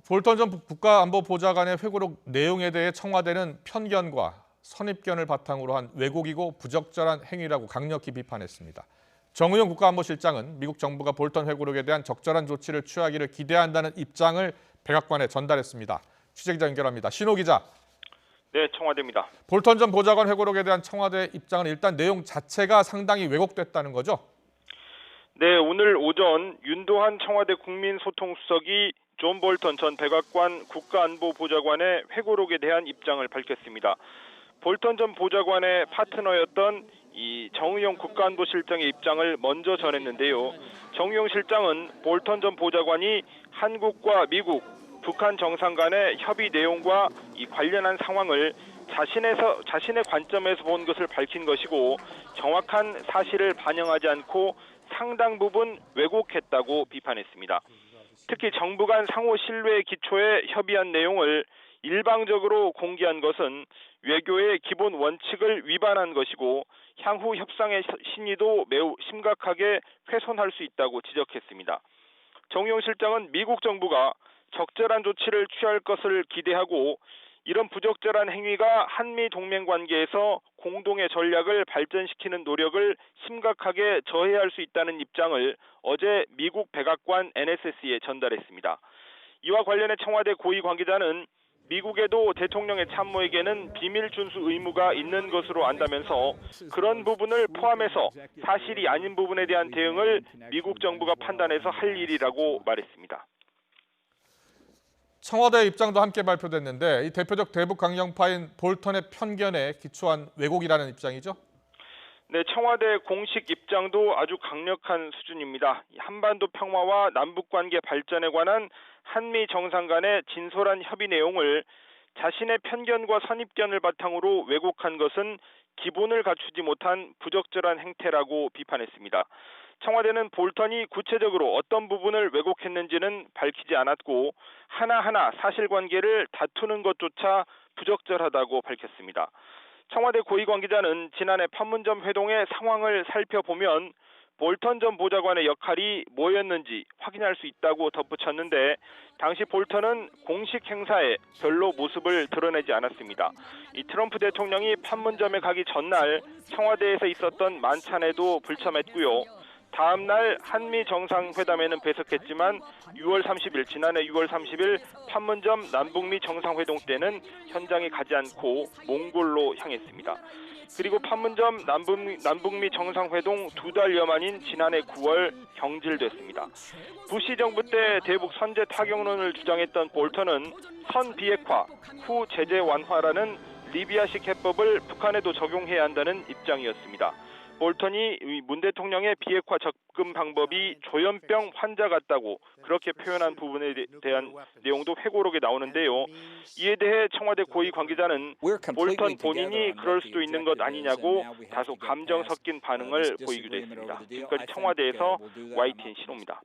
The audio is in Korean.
볼턴 전 국가안보보좌관의 회고록 내용에 대해 청와대는 편견과 선입견을 바탕으로 한 왜곡이고 부적절한 행위라고 강력히 비판했습니다. 정의용 국가안보실장은 미국 정부가 볼턴 회고록에 대한 적절한 조치를 취하기를 기대한다는 입장을 백악관에 전달했습니다. 취재기자 연결합니다. 신호 기자. 네, 청와대입니다. 볼턴 전 보좌관 회고록에 대한 청와대 입장은 일단 내용 자체가 상당히 왜곡됐다는 거죠? 네, 오늘 오전 윤도한 청와대 국민소통수석이 존 볼턴 전 백악관 국가안보보좌관의 회고록에 대한 입장을 밝혔습니다. 볼턴 전 보좌관의 파트너였던 정의용 국가안보실장의 입장을 먼저 전했는데요. 정의용 실장은 볼턴 전 보좌관이 한국과 미국, 북한 정상 간의 협의 내용과 관련한 상황을 자신의 관점에서 본 것을 밝힌 것이고 정확한 사실을 반영하지 않고 상당 부분 왜곡했다고 비판했습니다. 특히 정부 간 상호 신뢰 기초에 협의한 내용을 일방적으로 공개한 것은 외교의 기본 원칙을 위반한 것이고 향후 협상의 신의도 매우 심각하게 훼손할 수 있다고 지적했습니다. 정의용 실장은 미국 정부가 적절한 조치를 취할 것을 기대하고 이런 부적절한 행위가 한미 동맹 관계에서 공동의 전략을 발전시키는 노력을 심각하게 저해할 수 있다는 입장을 어제 미국 백악관 NSC에 전달했습니다. 이와 관련해 청와대 고위 관계자는 미국에도 대통령의 참모에게는 비밀 준수 의무가 있는 것으로 안다면서 그런 부분을 포함해서 사실이 아닌 부분에 대한 대응을 미국 정부가 판단해서 할 일이라고 말했습니다. 청와대 입장도 함께 발표됐는데 이 대표적 대북 강경파인 볼턴의 편견에 기초한 왜곡이라는 입장이죠? 네, 청와대 공식 입장도 아주 강력한 수준입니다. 한반도 평화와 남북관계 발전에 관한 한미 정상 간의 진솔한 협의 내용을 자신의 편견과 선입견을 바탕으로 왜곡한 것은 기본을 갖추지 못한 부적절한 행태라고 비판했습니다. 청와대는 볼턴이 구체적으로 어떤 부분을 왜곡했는지는 밝히지 않았고 하나하나 사실관계를 다투는 것조차 부적절하다고 밝혔습니다. 청와대 고위 관계자는 지난해 판문점 회동의 상황을 살펴보면 볼턴 전 보좌관의 역할이 뭐였는지 확인할 수 있다고 덧붙였는데 당시 볼턴은 공식 행사에 별로 모습을 드러내지 않았습니다. 트럼프 대통령이 판문점에 가기 전날 청와대에서 있었던 만찬에도 불참했고요. 다음 날 한미 정상회담에는 배석했지만 지난해 6월 30일 판문점 남북미 정상회동 때는 현장에 가지 않고 몽골로 향했습니다. 그리고 판문점 남북미 정상회동 2달여 만인 지난해 9월 경질됐습니다. 부시 정부 때 대북 선제 타격론을 주장했던 볼턴은 선비핵화, 후 제재 완화라는 리비아식 해법을 북한에도 적용해야 한다는 입장이었습니다. 볼턴이 문 대통령의 비핵화 접근 방법이 조현병 환자 같다고 그렇게 표현한 부분에 대한 내용도 회고록에 나오는데요. 이에 대해 청와대 고위 관계자는 볼턴 본인이 그럴 수도 있는 것 아니냐고 다소 감정 섞인 반응을 보이기도 했습니다. 지금까지 청와대에서 YTN 신호입니다.